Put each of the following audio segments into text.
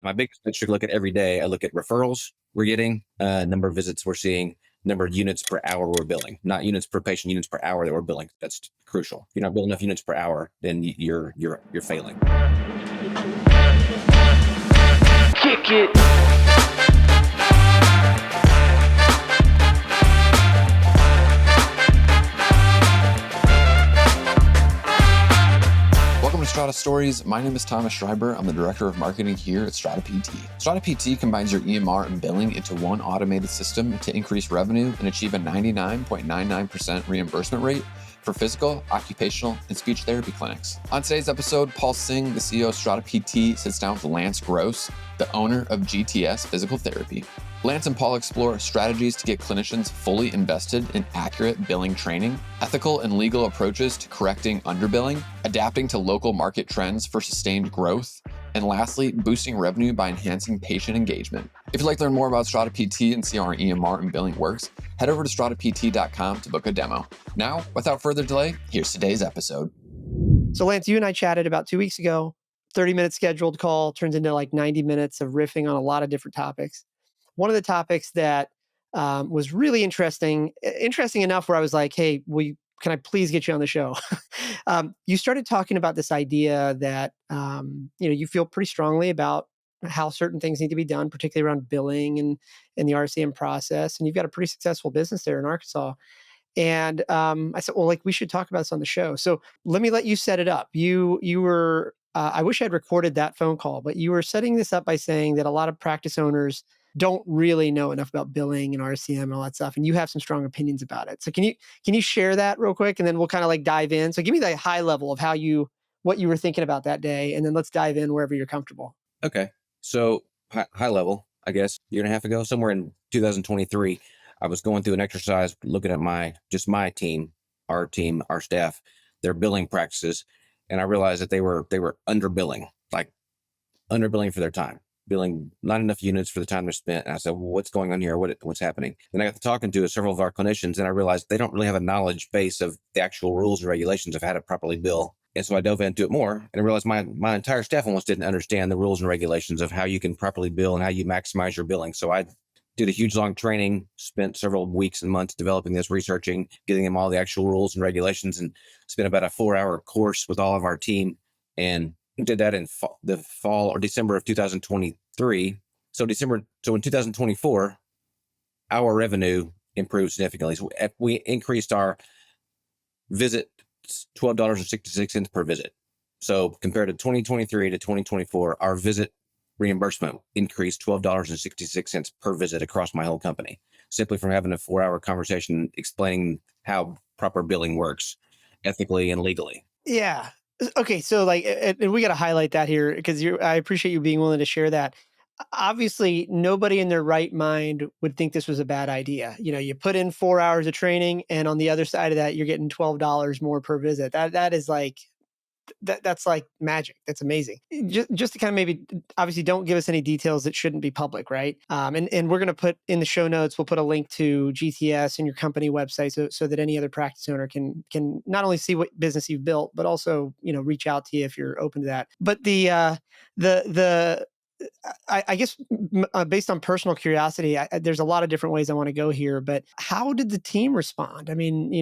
My biggest metric I look at every day, I look at referrals we're getting, number of visits we're seeing, number of units per hour we're billing, not units per patient, units per hour that we're billing. That's crucial. If you're not billing enough units per hour, then you're failing. Kick it. Welcome to Strata Stories. My name is Thomas Schreiber. I'm the Director of Marketing here at StrataPT. StrataPT combines your EMR and billing into one automated system to increase revenue and achieve a 99.99% reimbursement rate for physical, occupational, and speech therapy clinics. On today's episode, Paul Singh, the CEO of StrataPT, sits down with Lance Gross, the owner of GTS Physical Therapy. Lance and Paul explore strategies to get clinicians fully invested in accurate billing training, ethical and legal approaches to correcting underbilling, adapting to local market trends for sustained growth, and lastly, boosting revenue by enhancing patient engagement. If you'd like to learn more about StrataPT and see how our EMR and billing works, head over to stratapt.com to book a demo. Now, without further delay, here's today's episode. So Lance, you and I chatted about 2 weeks ago, 30-minute scheduled call turns into like 90 minutes of riffing on a lot of different topics. One of the topics that was really interesting enough where I was like, hey, can I please get you on the show? You started talking about this idea that, you feel pretty strongly about how certain things need to be done, particularly around billing and the RCM process. And you've got a pretty successful business there in Arkansas. And I said, well, we should talk about this on the show. So let me let you set it up. You were, I wish I'd recorded that phone call, but you were setting this up by saying that a lot of practice owners don't really know enough about billing and RCM and all that stuff. And you have some strong opinions about it. So can you share that real quick? And then we'll kind of dive in. So give me the high level of what you were thinking about that day. And then let's dive in wherever you're comfortable. Okay. So high level, I guess, year and a half ago, somewhere in 2023, I was going through an exercise looking at my team, our staff, their billing practices. And I realized that they were underbilling, like underbilling for their time, billing not enough units for the time they're spent. And I said, well, what's going on here? What's happening? Then I got to talking to several of our clinicians, and I realized they don't really have a knowledge base of the actual rules and regulations of how to properly bill. And so I dove into it more, and I realized my entire staff almost didn't understand the rules and regulations of how you can properly bill and how you maximize your billing. So I did a huge long training, spent several weeks and months developing this, researching, getting them all the actual rules and regulations, and spent about a 4-hour course with all of our team, and did that in the fall or December of 2023. So in 2024, our revenue improved significantly. So we increased our visit $12.66 per visit. So compared to 2023 to 2024, our visit reimbursement increased $12.66 per visit across my whole company, simply from having a 4-hour conversation explaining how proper billing works ethically and legally. Yeah. Okay. So and we got to highlight that here because I appreciate you being willing to share that. Obviously, nobody in their right mind would think this was a bad idea. You put in 4 hours of training, and on the other side of that, you're getting $12 more per visit. That is that's like magic. That's amazing. Just to kind of maybe, obviously, don't give us any details that shouldn't be public, right? And we're going to put in the show notes, we'll put a link to GTS and your company website so that any other practice owner can not only see what business you've built, but also, reach out to you if you're open to that. But I guess based on personal curiosity, there's a lot of different ways I want to go here, but how did the team respond? I mean,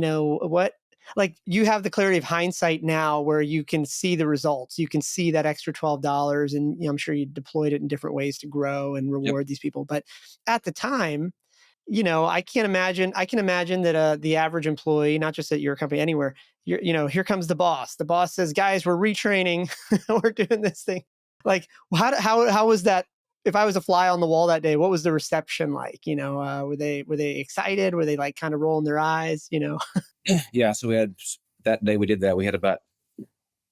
you have the clarity of hindsight now where you can see the results. You can see that extra $12 and I'm sure you deployed it in different ways to grow and reward these people. But at the time, I can imagine that the average employee, not just at your company, anywhere, here comes the boss. The boss says, guys, we're retraining. We're doing this thing. How was that? If I was a fly on the wall that day, what was the reception like? Were they excited? Were they kind of rolling their eyes? Yeah. So we had about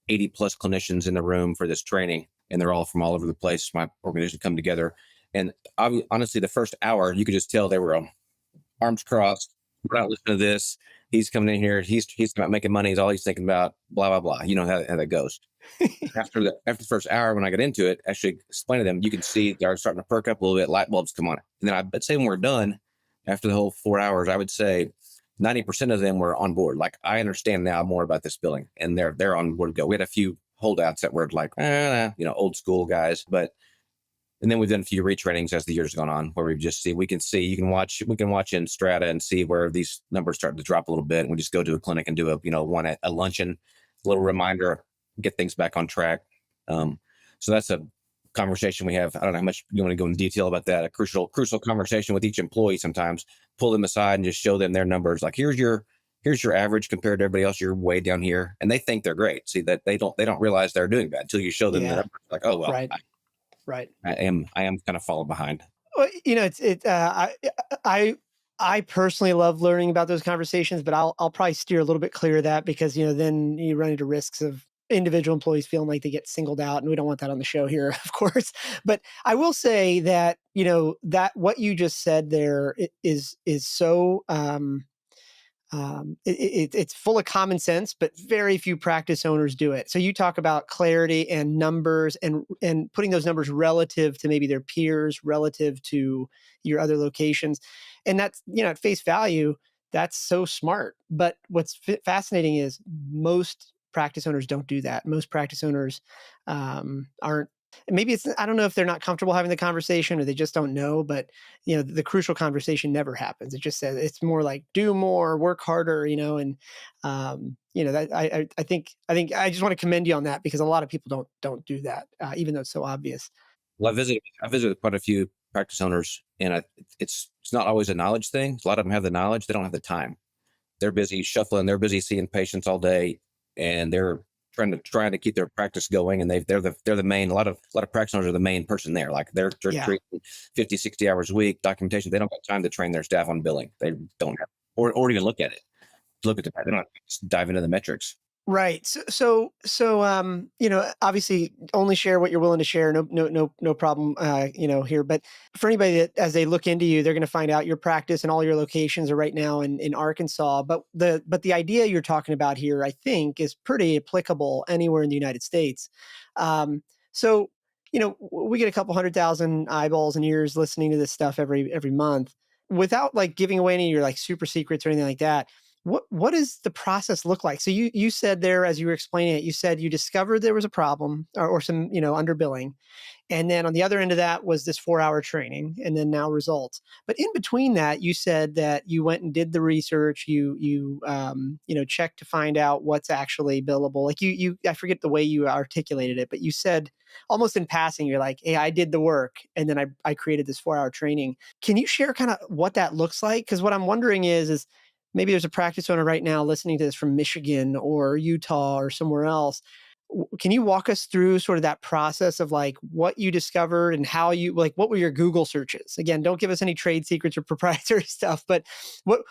80 plus clinicians in the room for this training, and they're all from all over the place. My organization come together, and honestly, the first hour you could just tell they were arms crossed. We're not listening to this. He's coming in here. He's about making money. He's all he's thinking about. Blah blah blah. You know how that goes. After the first hour, when I got into it, actually explain to them, you can see they're starting to perk up a little bit. Light bulbs come on. And then I'd say when we're done, after the whole 4 hours, I would say 90% of them were on board. Like, I understand now more about this billing, and they're on board to go. We had a few holdouts that were old school guys, but And then we've done a few retrainings as the years gone on, where we can watch in Strata and see where these numbers start to drop a little bit, and we just go to a clinic and do one at a luncheon, a little reminder, get things back on track. So that's a conversation we have. I don't know how much you want to go in detail about that. A crucial conversation with each employee. Sometimes pull them aside and just show them their numbers. Like, here's your average compared to everybody else. You're way down here, and they think they're great. See that they don't realize they're doing bad until you show them the Yeah. numbers. Like, oh well, Right. Right. I am kind of falling behind. Well, I personally love learning about those conversations, but I'll probably steer a little bit clear of that because then you run into risks of individual employees feeling like they get singled out, and we don't want that on the show here, of course. But I will say that that what you just said there is so it's full of common sense, but very few practice owners do it. So you talk about clarity and numbers and putting those numbers relative to maybe their peers, relative to your other locations. And that's, at face value, that's so smart. But what's fascinating is most practice owners don't do that. Most practice owners aren't. Maybe I don't know if they're not comfortable having the conversation or they just don't know, but the crucial conversation never happens. It just says it's more like do more, work harder, and that I just want to commend you on that because a lot of people don't do that, even though it's so obvious. Well, I visited quite a few practice owners, and it's not always a knowledge thing. A lot of them have the knowledge, they don't have the time. They're busy shuffling, they're busy seeing patients all day, and they're trying to keep their practice going. And they're the main. A lot of practice owners are the main person there. Like they're Yeah. treating 50, 60 hours a week, documentation. They don't have time to train their staff on billing. They don't have, or even look at it. Look at they don't have to just dive into the metrics. Right. So, obviously only share what you're willing to share. No problem, here. But for anybody that, as they look into you, they're going to find out your practice and all your locations are right now in Arkansas. But the idea you're talking about here, I think, is pretty applicable anywhere in the United States. So, we get a couple 100,000 eyeballs and ears listening to this stuff every month without like giving away any of your like super secrets or anything like that. What does the process look like? So you said there, as you were explaining it, you said you discovered there was a problem or some underbilling, and then on the other end of that was this 4-hour training, and then now results. But in between that, you said that you went and did the research. You checked to find out what's actually billable. Like I forget the way you articulated it, but you said almost in passing, you're like, "Hey, I did the work, and then I created this 4-hour training." Can you share kind of what that looks like? Because what I'm wondering is maybe there's a practice owner right now listening to this from Michigan or Utah or somewhere else. Can you walk us through sort of that process of like what you discovered and how what were your Google searches? Again, don't give us any trade secrets or proprietary stuff, but what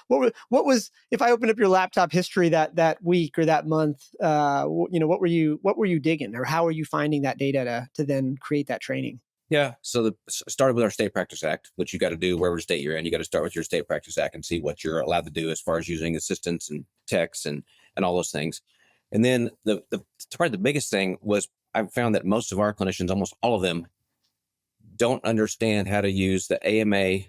was, if I opened up your laptop history that week or that month, what were you digging, or how are you finding that data to then create that training? Yeah. So started with our State Practice Act, which you got to do wherever state you're in. You got to start with your State Practice Act and see what you're allowed to do as far as using assistants and techs and all those things. And then probably the biggest thing was I found that most of our clinicians, almost all of them, don't understand how to use the AMA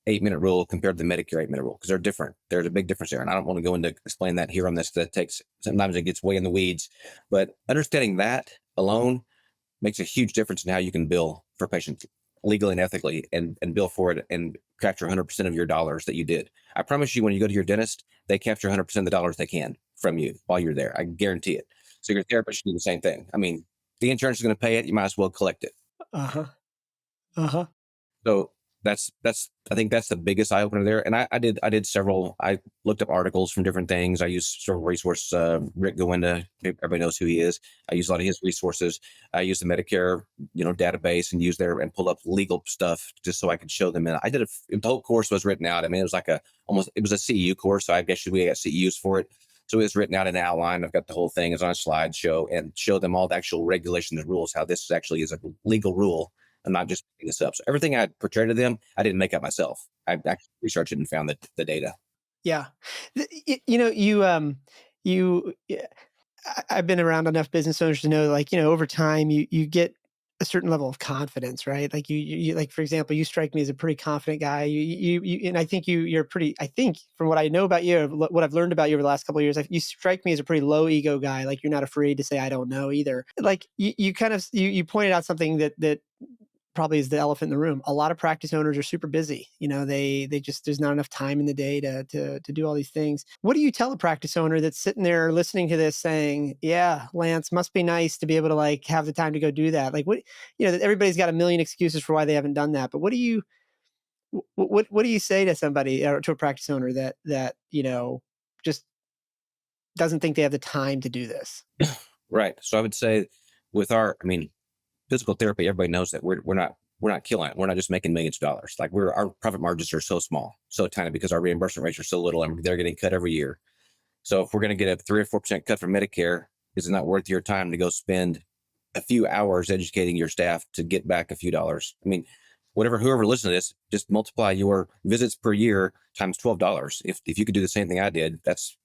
8-minute rule compared to the Medicare 8-minute rule because they're different. There's a big difference there. And I don't want to go into explain that here on this. Sometimes it gets way in the weeds, but understanding that alone makes a huge difference in how you can bill for patients legally and ethically and bill for it and capture 100% of your dollars that you did. I promise you, when you go to your dentist, they capture 100% of the dollars they can from you while you're there. I guarantee it. So your therapist should do the same thing. I mean, the insurance is going to pay it. You might as well collect it. Uh-huh. Uh-huh. So that's I think that's the biggest eye opener there. And I did several. I looked up articles from different things. I used several resources. Rick Gowinda, everybody knows who he is. I use a lot of his resources. I used the Medicare database and used there and pull up legal stuff just so I could show them. And I did the whole course was written out. I mean, it was like it was a CEU course. So I guess we got CEUs for it. So it's written out in an outline. I've got the whole thing. It's on a slideshow and show them all the actual regulations and rules, how this actually is a legal rule. I'm not just making this up. So everything I portrayed to them, I didn't make up myself. I actually researched it and found the data. Yeah. I've been around enough business owners to know, like, over time you get a certain level of confidence, right? Like you like, for example, you strike me as a pretty confident guy. And I think I think from what I know about you, what I've learned about you over the last couple of years, you strike me as a pretty low ego guy. Like you're not afraid to say, I don't know either. Like you kind of, you pointed out something that probably is the elephant in the room. A lot of practice owners are super busy. They just there's not enough time in the day to do all these things. What do you tell a practice owner that's sitting there listening to this saying, "Yeah, Lance, must be nice to be able to like have the time to go do that." Like what that everybody's got a million excuses for why they haven't done that. But what do you say to somebody or to a practice owner that just doesn't think they have the time to do this? Right. So I would say with I mean, physical therapy, everybody knows that we're not killing it. We're not just making millions of dollars. Like our profit margins are so small, so tiny because our reimbursement rates are so little and they're getting cut every year. So if we're going to get a 3 or 4% cut from Medicare, is it not worth your time to go spend a few hours educating your staff to get back a few dollars? I mean, whoever listens to this, just multiply your visits per year times $12. If you could do the same thing I did, that's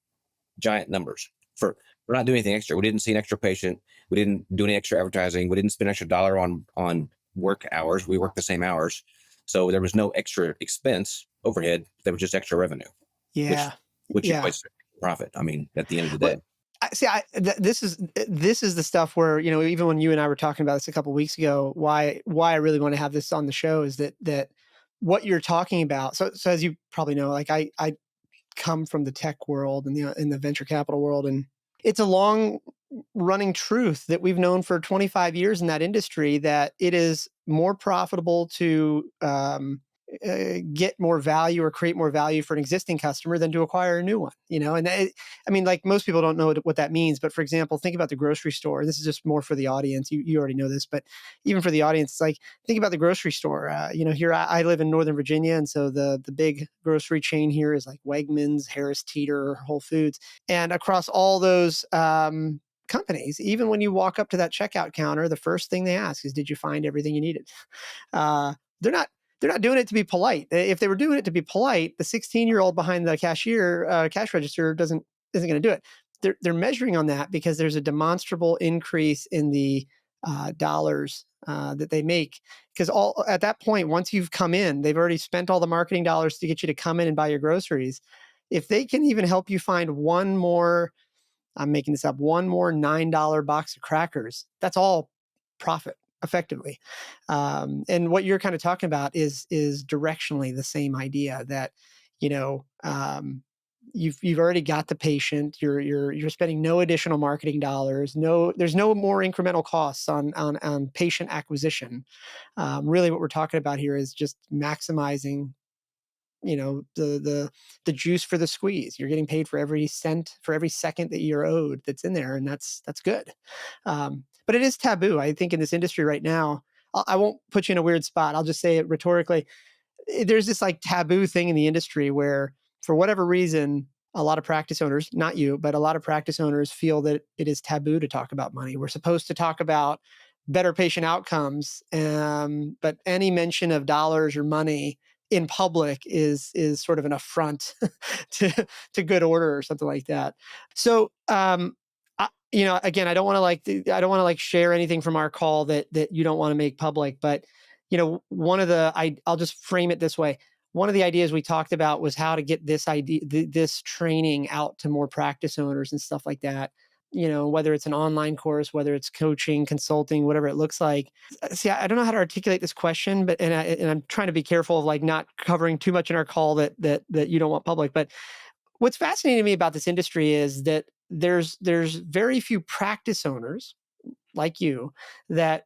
giant numbers. We're not doing anything extra. We didn't see an extra patient. We didn't do any extra advertising. We didn't spend an extra dollar on work hours. We worked the same hours. So there was no extra expense overhead. There was just extra revenue, which Yeah. which Yeah. equates to profit. I mean, at the end of the Well, day. this is the stuff where even when you and I were talking about this a couple weeks ago, why I really want to have this on the show is that what you're talking about. So as you probably know, like I come from the tech world and the venture capital world, and it's a long running truth that we've known for 25 years in that industry that it is more profitable to get more value or create more value for an existing customer than to acquire a new one. I mean, like most people don't know what that means, but for example, think about the grocery store. This is just more for the audience. You already know this, but even for the audience, it's like, think about the grocery store. Here I live in Northern Virginia, and so the big grocery chain here is like Wegmans, Harris Teeter, Whole Foods, and across all those companies, even when you walk up to that checkout counter, the first thing they ask is, "Did you find everything you needed?" Uh, they're not they're not doing it to be polite. If they were doing it to be polite, the 16-year-old behind the cash register isn't going to do it. They're measuring on that because there's a demonstrable increase in the dollars that they make. Because all at that point, once you've come in, they've already spent all the marketing dollars to get you to come in and buy your groceries. If they can even help you find one more, I'm making this up, one more $9 box of crackers, that's all profit effectively. And what you're kind of talking about is directionally the same idea that, you know, um, you've already got the patient. You're spending no additional marketing dollars. There's no more incremental costs on patient acquisition. Really, what we're talking about here is just maximizing the juice for the squeeze. You're getting paid for every cent, for every second that you're owed that's in there, and that's good. But it is taboo, I think, in this industry right now. I won't put you in a weird spot. I'll just say it rhetorically. There's this like taboo thing in the industry where, for whatever reason, a lot of practice owners, not you, but a lot of practice owners feel that it is taboo to talk about money. We're supposed to talk about better patient outcomes, but any mention of dollars or money in public is sort of an affront to good order or something like that. So, again, I don't want to like share anything from our call that you don't want to make public, but I'll just frame it this way. One of the ideas we talked about was how to get this training out to more practice owners and stuff like that. Whether it's an online course, whether it's coaching, consulting, whatever it looks like. See, I don't know how to articulate this question, but and I'm trying to be careful of like not covering too much in our call that you don't want public. But what's fascinating to me about this industry is that there's very few practice owners like you that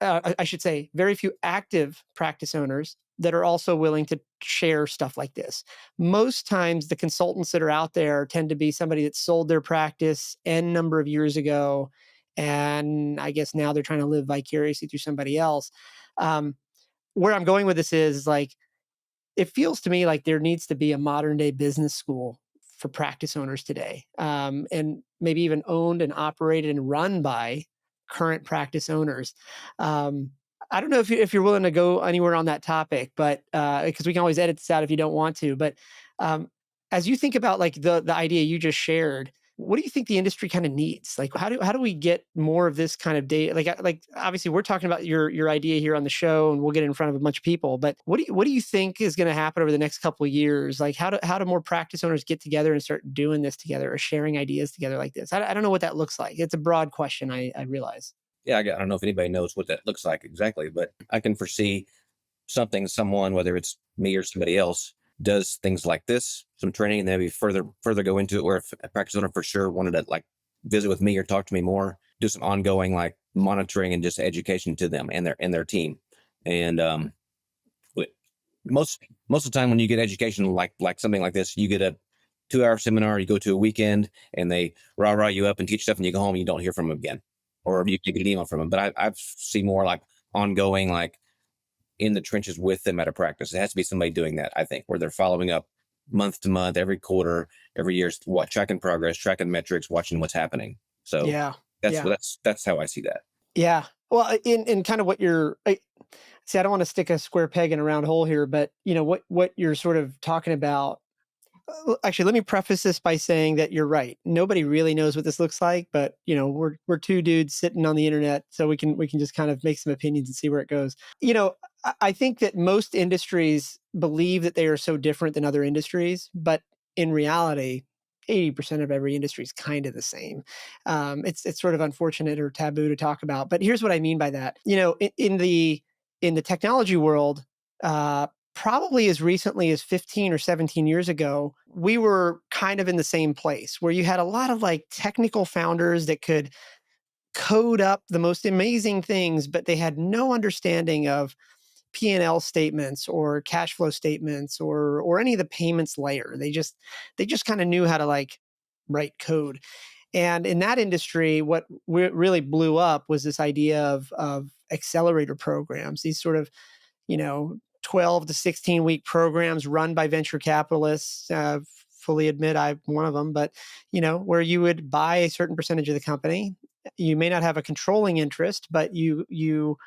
I should say very few active practice owners that are also willing to share stuff like this. Most times the consultants that are out there tend to be somebody that sold their practice n number of years ago, and I guess now they're trying to live vicariously through somebody else. Where I'm going with this is like, it feels to me like there needs to be a modern day business school for practice owners today, and maybe even owned and operated and run by current practice owners. I don't know if you're willing to go anywhere on that topic, but because we can always edit this out if you don't want to. But as you think about like the idea you just shared, what do you think the industry kind of needs? Like, how do we get more of this kind of data? Like obviously we're talking about your idea here on the show, and we'll get it in front of a bunch of people. But what do you think is going to happen over the next couple of years? Like, how do more practice owners get together and start doing this together or sharing ideas together like this? I don't know what that looks like. It's a broad question. I realize. yeah, I don't know if anybody knows what that looks like exactly, but I can foresee someone, whether it's me or somebody else, does things like this, some training, and then maybe further go into it. Where if a practice owner for sure wanted to like visit with me or talk to me more, do some ongoing like monitoring and just education to them and their team. And wi- most of the time when you get education like something like this, you get a 2 hour seminar, you go to a weekend, and they rah you up and teach stuff, and you go home and you don't hear from them again, or you get an email from them. But I've seen more like ongoing, like in the trenches with them at a practice. It has to be somebody doing that, I think, where they're following up month to month, every quarter, every year, what tracking progress, tracking metrics, watching what's happening. So Yeah. that's Yeah. that's how I see that. Yeah. Well, in kind of what see, I don't want to stick a square peg in a round hole here, but what you're sort of talking about. Actually, let me preface this by saying that you're right. Nobody really knows what this looks like, but we're two dudes sitting on the internet, so we can just kind of make some opinions and see where it goes. I think that most industries believe that they are so different than other industries, but in reality, 80% of every industry is kind of the same. It's sort of unfortunate or taboo to talk about, but here's what I mean by that. In the technology world, probably as recently as 15 or 17 years ago, we were kind of in the same place where you had a lot of like technical founders that could code up the most amazing things, but they had no understanding of P&L statements or cash flow statements or any of the payments layer. They just kind of knew how to like write code. And in that industry, what really blew up was this idea of accelerator programs, these sort of 12 to 16 week programs run by venture capitalists. Fully admit I'm one of them, but where you would buy a certain percentage of the company. You may not have a controlling interest, but you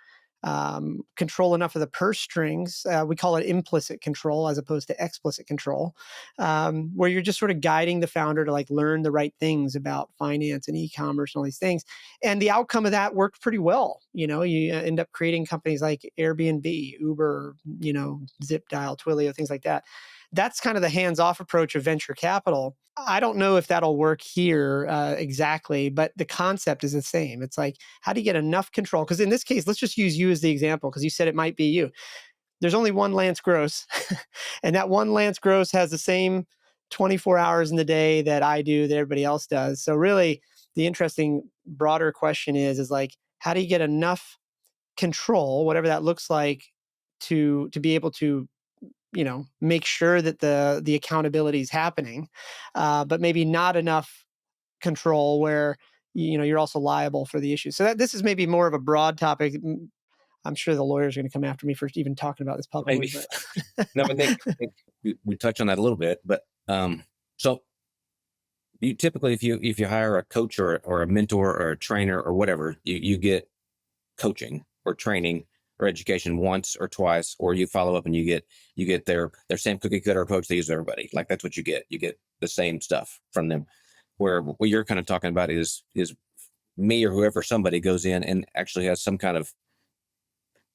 control enough of the purse strings. We call it implicit control as opposed to explicit control, where you're just sort of guiding the founder to like learn the right things about finance and e-commerce and all these things. And the outcome of that worked pretty well. You end up creating companies like Airbnb, Uber, ZipDial, Twilio, things like that. That's kind of the hands-off approach of venture capital. I don't know if that'll work here exactly, but the concept is the same. It's like, how do you get enough control? Because in this case, let's just use you as the example, because you said it might be you. There's only one Lance Gross, and that one Lance Gross has the same 24 hours in the day that I do, that everybody else does. So really, the interesting broader question is like, how do you get enough control, whatever that looks like, to be able to make sure that the accountability is happening, but maybe not enough control where you're also liable for the issue. So this is maybe more of a broad topic. I'm sure the lawyers are going to come after me for even talking about this publicly, Maybe but no, I think we touched on that a little bit, but so you typically if you hire a coach or a mentor or a trainer or whatever, you get coaching or training or education once or twice, or you follow up and you get their same cookie cutter approach they use with everybody. Like that's what you get. You get the same stuff from them. Where what you're kind of talking about is me or whoever somebody goes in and actually has some kind of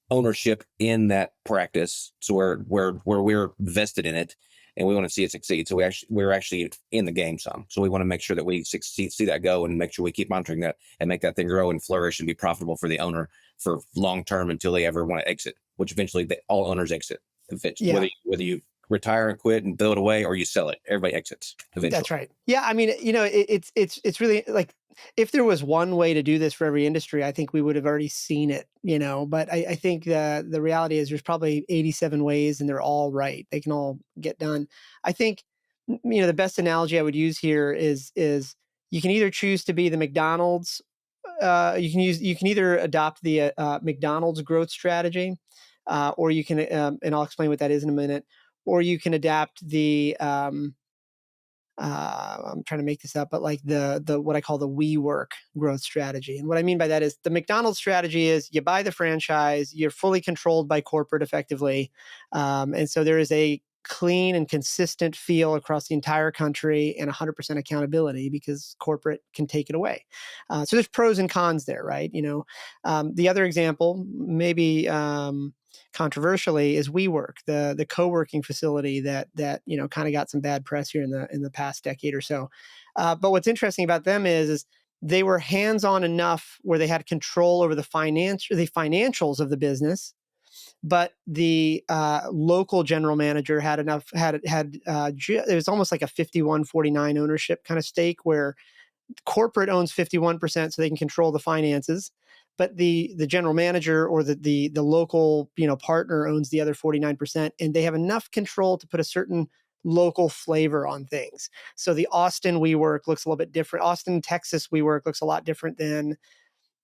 ownership in that practice, so where we're vested in it and we want to see it succeed. So we're actually in the game some, so we want to make sure that we succeed, see that go, and make sure we keep monitoring that and make that thing grow and flourish and be profitable for the owner for long term until they ever want to exit, which eventually all owners exit eventually. yeah. Whether you retire and quit and throw it away or you sell it, everybody exits eventually. That's right. Yeah, I mean, it's really like, if there was one way to do this for every industry, I think we would have already seen it. But I think the reality is there's probably 87 ways, and they're all right. They can all get done. I think the best analogy I would use here is you can either choose to be the McDonald's. You can either adopt the McDonald's growth strategy, or you can, and I'll explain what that is in a minute, or you can adapt the I'm trying to make this up, but like the what I call the WeWork growth strategy. And what I mean by that is the McDonald's strategy is you buy the franchise, you're fully controlled by corporate effectively, and so there is a clean and consistent feel across the entire country and 100% accountability because corporate can take it away. So there's pros and cons there, right? The other example, maybe controversially, is WeWork, the co-working facility that kind of got some bad press here in the past decade or so. But what's interesting about them is they were hands-on enough where they had control over the financials of the business, but the local general manager had enough had it was almost like a 51-49 ownership kind of stake, where corporate owns 51% so they can control the finances, but the general manager or the local partner owns the other 49%, and they have enough control to put a certain local flavor on things. So the Austin WeWork looks a little bit different. Austin, Texas WeWork looks a lot different than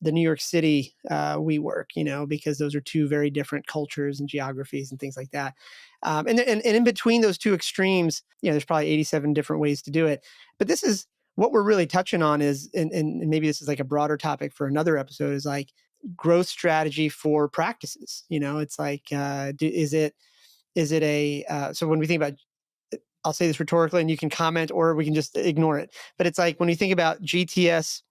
the New York City WeWork, because those are two very different cultures and geographies and things like that. And in between those two extremes, there's probably 87 different ways to do it. But this is what we're really touching on is, and maybe this is like a broader topic for another episode, is like growth strategy for practices. It's like, is it so when we think about, I'll say this rhetorically and you can comment or we can just ignore it. But it's like when you think about GTS,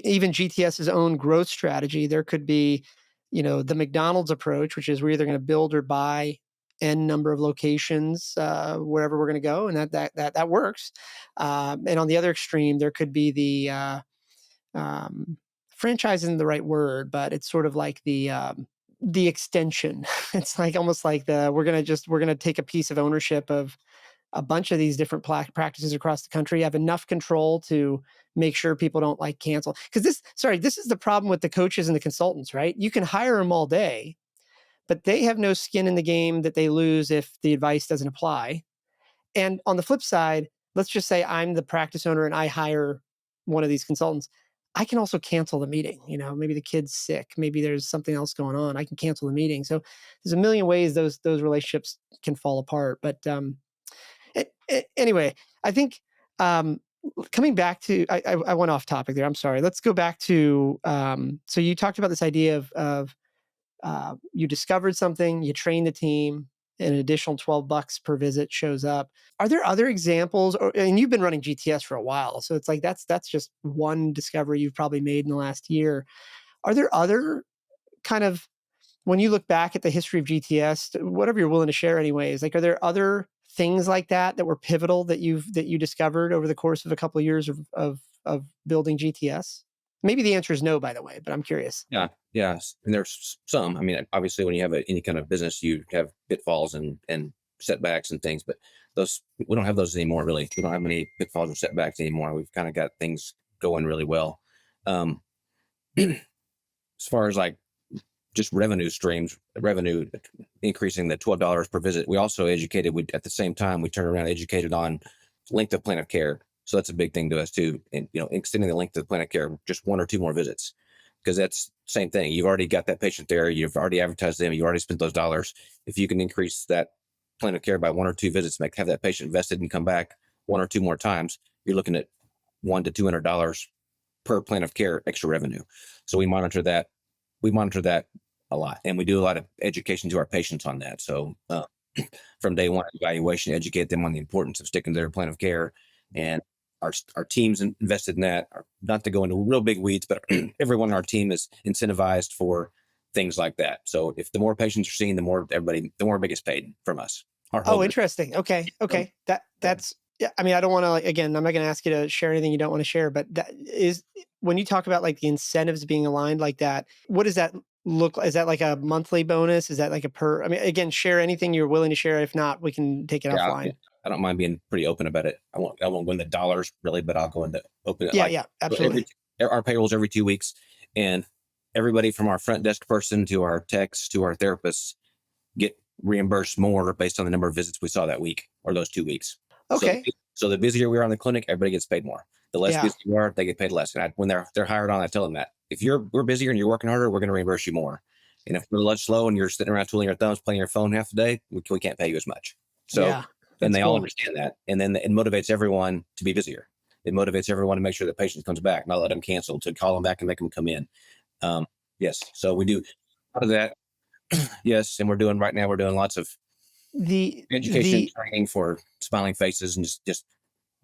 even GTS's own growth strategy, there could be, the McDonald's approach, which is we're either going to build or buy n number of locations wherever we're going to go, and that works. And on the other extreme, there could be the franchise isn't the right word, but it's sort of like the extension. It's like almost like we're gonna take a piece of ownership of a bunch of these different practices across the country, have enough control to make sure people don't like cancel. Because this is the problem with the coaches and the consultants, right? You can hire them all day, but they have no skin in the game that they lose if the advice doesn't apply. And on the flip side, let's just say I'm the practice owner and I hire one of these consultants. I can also cancel the meeting. Maybe the kid's sick, maybe there's something else going on. I can cancel the meeting. So there's a million ways those relationships can fall apart. But anyway, I think coming back to, I went off topic there. I'm sorry. Let's go back to, so you talked about this idea of you discovered something, you train the team, an additional $12 per visit shows up. Are there other examples? And you've been running GTS for a while, so it's like that's just one discovery you've probably made in the last year. Are there other kind of, when you look back at the history of GTS, whatever you're willing to share anyways, like, are there other things like that were pivotal that you discovered over the course of a couple of years of building GTS? Maybe the answer is no, by the way, but I'm curious. Yeah, yeah, and there's some. I mean, obviously, when you have any kind of business, you have pitfalls and setbacks and things. But those we don't have those anymore. Really, we don't have any pitfalls or setbacks anymore. We've kind of got things going really well. Um, as far as like just revenue streams, revenue increasing the $12 per visit. We also educated. We at the same time we turned around and educated on length of plan of care. So that's a big thing to us too. And extending the length of the plan of care, just one or two more visits, because that's same thing. You've already got that patient there. You've already advertised them. You already spent those dollars. If you can increase that plan of care by one or two visits, have that patient vested and come back one or two more times, you're looking at $100 to $200 per plan of care extra revenue. So we monitor that. We monitor that a lot, and we do a lot of education to our patients on that. So from day one evaluation, educate them on the importance of sticking to their plan of care, and our team's invested in that. Not to go into real big weeds, but everyone on our team is incentivized for things like that. So if the more patients are seen, the more everybody gets paid from us. Oh, interesting. Okay. That's, yeah. I mean, I don't want to, like, again, I'm not going to ask you to share anything you don't want to share, but that is, when you talk about like the incentives being aligned like that, what does that look like? Is that like a monthly bonus? Is that like I mean, again, share anything you're willing to share. If not, we can take it offline. I don't mind being pretty open about it. I won't go into dollars really, but I'll go into open it. Yeah, absolutely. Our payrolls every 2 weeks, and everybody from our front desk person to our techs to our therapists get reimbursed more based on the number of visits we saw that week or those 2 weeks. Okay. So the busier we are in the clinic, everybody gets paid more. The less busy you are, they get paid less. And when they're hired on, I tell them that if we're busier and you're working harder, we're going to reimburse you more. And if we're less slow and you're sitting around twiddling your thumbs, playing your phone half the day, we can't pay you as much. So, and they all understand that. And then it motivates everyone to be busier. It motivates everyone to make sure the patient comes back, not let them cancel, to call them back and make them come in. Yes. So we do a lot of that. Yes. And we're doing lots of the education training for smiling faces and just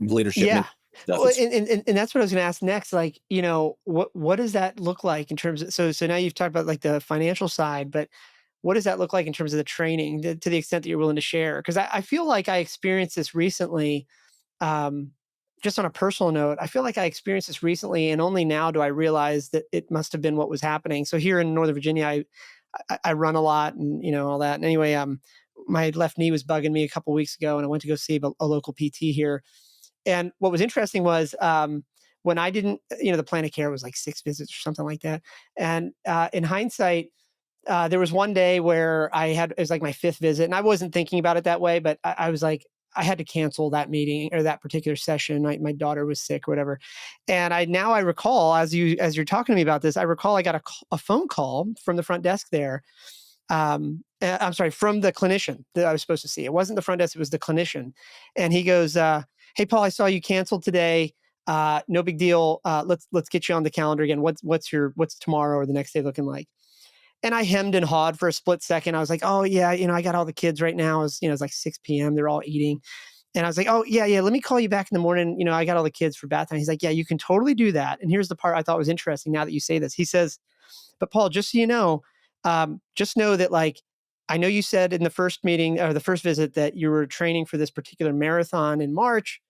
leadership. Yeah. Well, and that's what I was going to ask next. Like, what does that look like in terms of, so now you've talked about like the financial side, but what does that look like in terms of the training, to the extent that you're willing to share? Because I feel like I experienced this recently, just on a personal note, I feel like I experienced this recently, and only now do I realize that it must have been what was happening. So here in Northern Virginia, I run a lot, and all that. And anyway, my left knee was bugging me a couple weeks ago, and I went to go see a local PT here. And what was interesting was, when I didn't, the plan of care was like 6 visits or something like that. And in hindsight, there was one day where it was like my fifth visit, and I wasn't thinking about it that way, but I was like, I had to cancel that meeting or that particular session. My daughter was sick or whatever. And I recall, as you're talking to me about this, I recall I got a phone call from the front desk there. I'm sorry, from the clinician that I was supposed to see. It wasn't the front desk, it was the clinician. And he goes, "Hey, Paul, I saw you canceled today. No big deal. Let's get you on the calendar again. What's tomorrow or the next day looking like?" And I hemmed and hawed for a split second. I was like, "Oh yeah, I got all the kids right now. It's like 6 p.m. They're all eating." And I was like, "Oh yeah, yeah. Let me call you back in the morning. I got all the kids for bath time." He's like, "Yeah, you can totally do that." And here's the part I thought was interesting. Now that you say this, he says, "But Paul, just so you know, just know that, like, I know you said in the first meeting or the first visit that you were training for this particular marathon in March.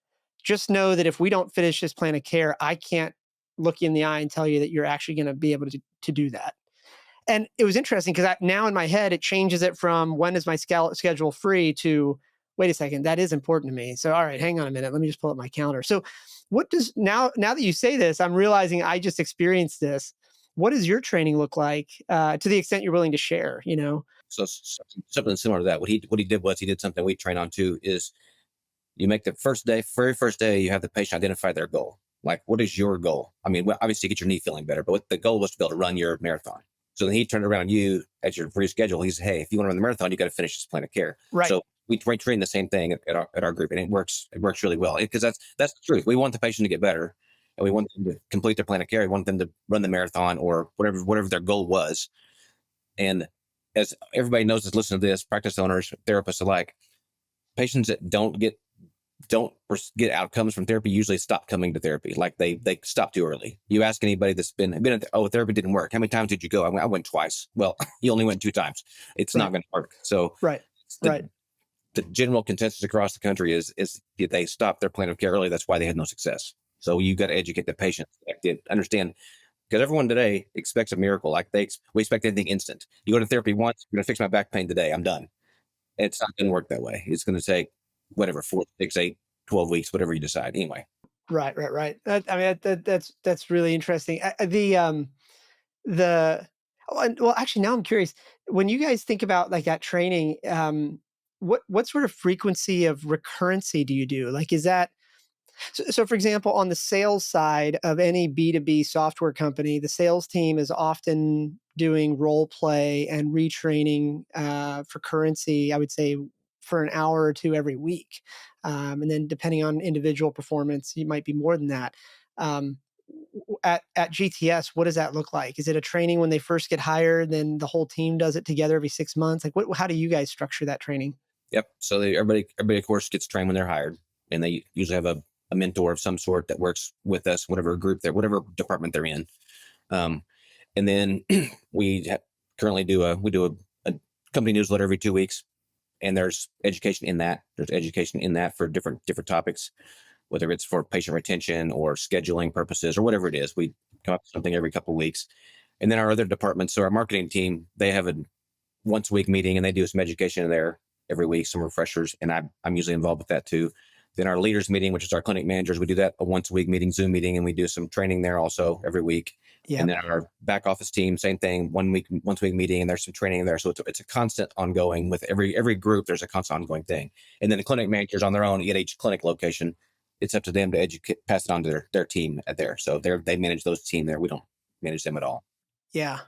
Just know that if we don't finish this plan of care, I can't look you in the eye and tell you that you're actually going to be able to do that." And it was interesting because now in my head, it changes it from when is my schedule free to, wait a second, that is important to me. So, all right, hang on a minute. Let me just pull up my calendar. So what does now that you say this, I'm realizing I just experienced this. What does your training look like, to the extent you're willing to share, So something similar to that. What he did was he did something we train on too. Is you make the very first day, you have the patient identify their goal. Like, what is your goal? I mean, well, obviously get your knee feeling better, but what the goal was to be able to run your marathon. So then he turned around you as your free schedule. He said, "Hey, if you want to run the marathon, you got to finish this plan of care." Right. So we train the same thing at our group, and it works. It works really well because that's the truth. We want the patient to get better, and we want them to complete their plan of care. We want them to run the marathon or whatever their goal was. And as everybody knows that's listening to this, practice owners, therapists alike, patients that don't get outcomes from therapy usually stop coming to therapy. Like they stop too early. You ask anybody that's been at therapy didn't work. How many times did you go? I went twice. Well, you only went 2 times. It's not Right. going to work. So Right. the, Right. the general consensus across the country is that they stop their plan of care early. That's why they had no success. So you got to educate the patient to understand, because everyone today expects a miracle. Like we expect anything instant. You go to therapy once, you're going to fix my back pain today. I'm done. It's not going to work that way. It's going to take whatever 4, 6, 8, 12 weeks, whatever you decide. Anyway. Right. Right. Right. I mean, that's really interesting. The well, actually, now I'm curious. When you guys think about like that training, what sort of frequency of recurrency do you do? Like, is that so, for example, on the sales side of any B2B software company, the sales team is often doing role play and retraining, for currency, I would say, for an hour or two every week. And then depending on individual performance, it might be more than that. Um, at GTS, what does that look like? Is it a training when they first get hired, then the whole team does it together every 6 months? Like, how do you guys structure that training? Yep. So everybody of course gets trained when they're hired, and they usually have a mentor of some sort that works with us, whatever department they're in. Um, and then currently do a company newsletter every 2 weeks, and there's education in that. There's education in that for different topics, whether it's for patient retention or scheduling purposes or whatever it is. We come up with something every couple of weeks. And then our other departments, so our marketing team, they have a once a week meeting, and they do some education in there every week, some refreshers, and I'm usually involved with that too. Then our leaders meeting, which is our clinic managers, we do that a once a week meeting, Zoom meeting, and we do some training there also every week. And Yep. then our back office team, same thing, once a week meeting, and there's some training there. So it's a constant ongoing with every group. There's a constant ongoing thing. And then the clinic managers on their own at each clinic location, it's up to them to educate, pass it on to their team at there. So they manage those team there. We don't manage them at all. Yeah.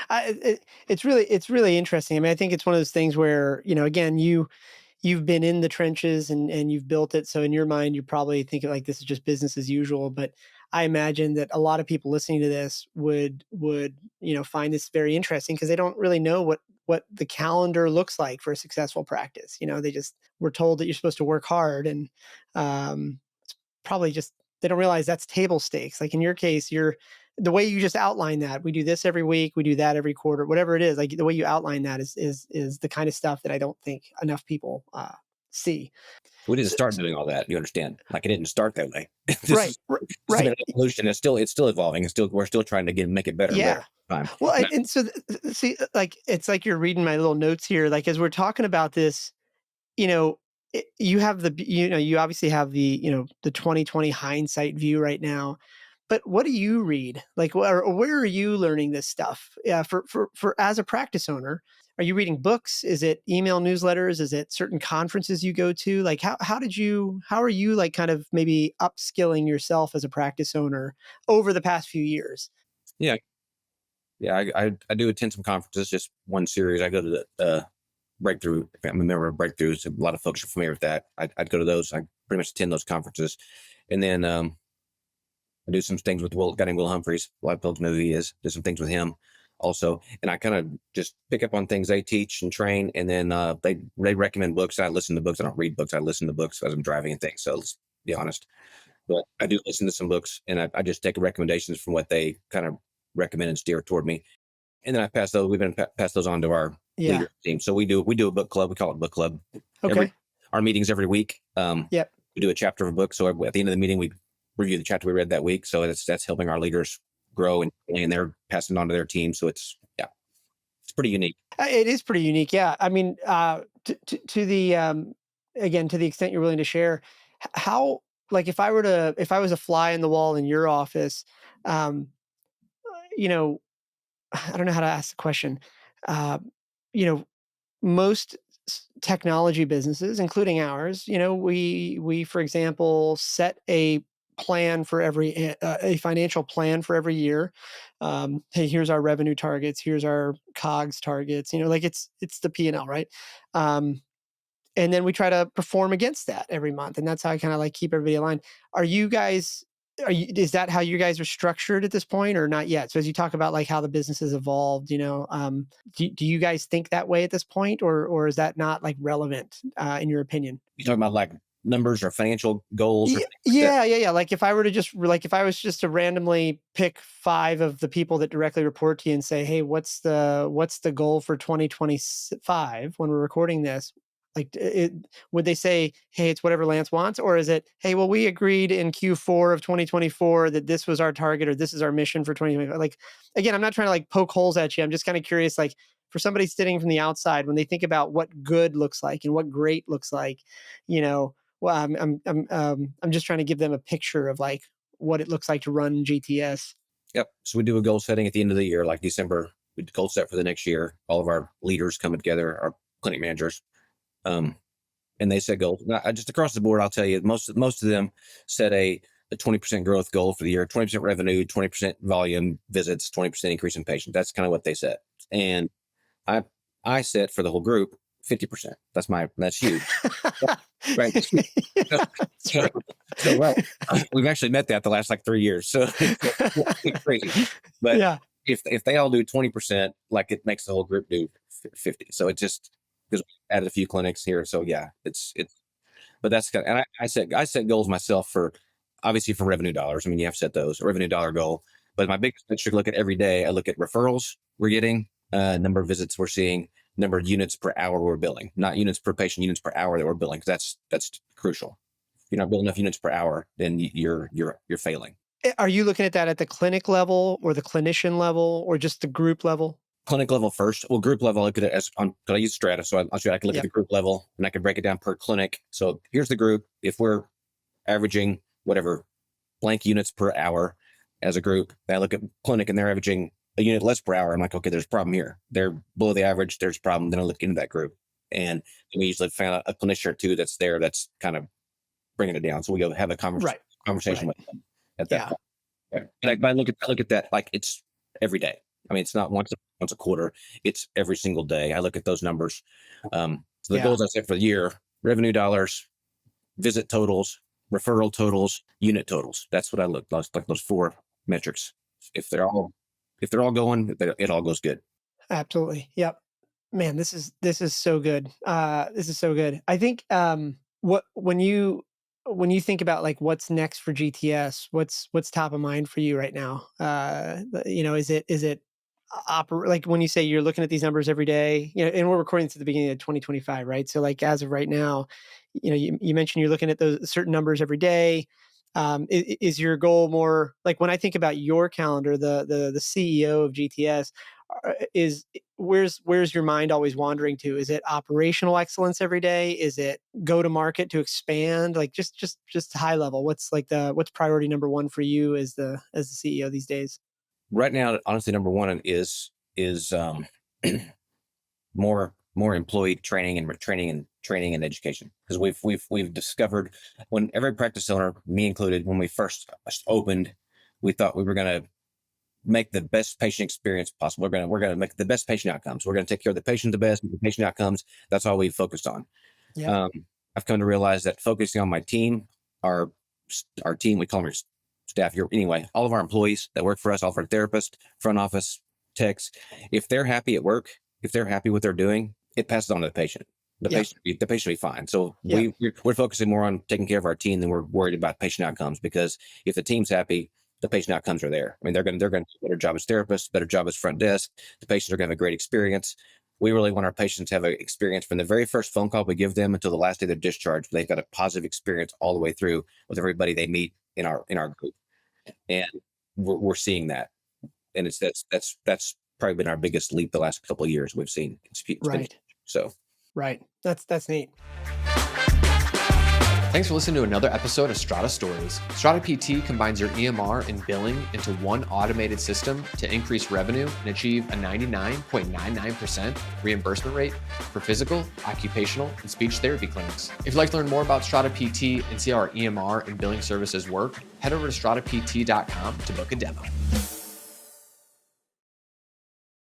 It's really interesting. I mean, I think it's one of those things where, again, you've been in the trenches and you've built it. So in your mind, you're probably thinking like this is just business as usual. But I imagine that a lot of people listening to this would find this very interesting because they don't really know what the calendar looks like for a successful practice. They just were told that you're supposed to work hard, and it's probably just they don't realize that's table stakes. Like in your case, you're the way you just outline that we do this every week, we do that every quarter, whatever it is. Like the way you outline that is the kind of stuff that I don't think enough people see. We didn't So, start doing all that. You understand? Like it didn't start that way. this right, is this has been right. an evolution. It's still evolving. We're still trying to make it better and better Yeah. all the time. Well, And and so see, like it's like you're reading my little notes here. Like as we're talking about this, you know, you have you obviously have the 2020 hindsight view right now. But what do you read? Like, or where are you learning this stuff? Yeah, for as a practice owner, are you reading books? Is it email newsletters? Is it certain conferences you go to? Like, how are you like kind of maybe upskilling yourself as a practice owner over the past few years? yeah, yeah, I do attend some conferences. Just one series. I go to the Breakthrough. I'm a member of Breakthrough. So a lot of folks are familiar with that. I'd go to those. I pretty much attend those conferences, and then I do some things with a guy named Will Humphreys. A lot of folks know who he is. Do some things with him also, and I kind of just pick up on things they teach and train, and then they recommend books. I listen to books. I don't read books. I listen to books as I'm driving and things. So let's be honest. But I do listen to some books, and I just take recommendations from what they kind of recommend and steer toward me, and then I pass those. We've been pass those on to our Yeah. leader team. So we do a book club. We call it book club. Every Okay. Our meetings every week. Yep. We do a chapter of a book. So at the end of the meeting, we review the chapter we read that week. So that's helping our leaders grow and they're passing it on to their team. So it's pretty unique. It is pretty unique. Yeah. I mean, to the again, to the extent you're willing to share, how like if I was a fly in the wall in your office, um, you know, I don't know how to ask the question. Uh, you know, most technology businesses, including ours, we for example set a plan for a financial plan for every year. Hey, here's our revenue targets. Here's our COGS targets. Like it's the P&L, right? Um, and then we try to perform against that every month, and that's how I kind of like keep everybody aligned. Are you guys? Is that how you guys are structured at this point, or not yet? So as you talk about like how the business has evolved, do you guys think that way at this point, or is that not like relevant in your opinion? You talking about like numbers or financial goals or things like that? Yeah. Like if I was just to randomly pick 5 of the people that directly report to you and say, "Hey, what's the goal for 2025 when we're recording this?" Would they say, "Hey, it's whatever Lance wants," or is it, "Hey, well, we agreed in Q4 of 2024 that this was our target or this is our mission for 2025." Like, again, I'm not trying to like poke holes at you. I'm just kind of curious, like for somebody sitting from the outside, when they think about what good looks like and what great looks like, you know, well, I'm just trying to give them a picture of like what it looks like to run GTS. Yep. So we do a goal setting at the end of the year, like December. We goal set for the next year. All of our leaders come together, our clinic managers, um, and they set goals. Now, just across the board, I'll tell you, most of them set a 20% growth goal for the year, 20% revenue, 20% volume visits, 20% increase in patients. That's kind of what they set. And I I set for the whole group 50%. That's huge. Right. That's So, right. so well, we've actually met that the last like 3 years. So it's crazy. But Yeah, if they all do 20%, like it makes the whole group do 50. So it just because we added a few clinics here. So yeah, it's but that's kind of, and I set goals myself for obviously for revenue dollars. I mean, you have to set those a revenue dollar goal. But my biggest metric look at every day, I look at referrals we're getting, number of visits we're seeing, number of units per hour we're billing, not units per patient, units per hour that we're billing. 'Cause that's crucial. If you're not billing enough units per hour, then you're failing. Are you looking at that at the clinic level or the clinician level or just the group level? Clinic level first. Well, group level, I look at it as on, 'cause I use Strata. So I'll show you, I can look at Yep. the group level and I can break it down per clinic. So here's the group. If we're averaging whatever blank units per hour as a group, I look at clinic and they're averaging a unit less per hour. I'm like, okay, there's a problem here. They're below the average. There's a problem. Then I look into that group. And we usually find a clinician or two that's there that's kind of bringing it down. So we go have a Right. conversation Right. with them at that Yeah. point. Yeah. But I look at that like it's every day. I mean, it's not once a quarter. It's every single day. I look at those numbers. So the Yeah. goals I set for the year: revenue dollars, visit totals, referral totals, unit totals. That's what I look like those 4 metrics. If they're all if they're all going, it all goes good. Absolutely. Yep. Man, this is so good. This is so good. I think what when you think about like what's next for GTS, what's top of mind for you right now? Is it like when you say you're looking at these numbers every day, and we're recording this at the beginning of 2025, right? So like as of right now, you mentioned you're looking at those certain numbers every day. Is your goal more like when I think about your calendar, the CEO of GTS, is where's your mind always wandering to? Is it operational excellence every day? Is it go to market to expand? Like just high level. What's priority number one for you as the CEO these days? Right now, honestly, number one is more employee training and training and education, because we've discovered, when every practice owner, me included, when we first opened, we thought we were going to make the best patient experience possible. We're gonna make the best patient outcomes. We're gonna take care of the patient the best, the patient outcomes. That's all we focused on. Yep. Um, I've come to realize that focusing on my team, our our team, we call them our staff here anyway, all of our employees that work for us, all of our therapists, front office techs, if they're happy at work, if they're happy with what they're doing, it passes on to the patient. Yeah. The patient will be fine. So Yeah. we're focusing more on taking care of our team than we're worried about patient outcomes, because if the team's happy, the patient outcomes are there. I mean, they're going to do a better job as therapists, better job as front desk. The patients are going to have a great experience. We really want our patients to have an experience from the very first phone call we give them until the last day of their discharge. They've got a positive experience all the way through with everybody they meet in our group, and we're seeing that, and that's probably been our biggest leap the last couple of years. We've seen it's been Right. so. Right. That's neat. Thanks for listening to another episode of Strata Stories. StrataPT combines your EMR and billing into one automated system to increase revenue and achieve a 99.99% reimbursement rate for physical, occupational, and speech therapy clinics. If you'd like to learn more about StrataPT and see how our EMR and billing services work, head over to stratapt.com to book a demo.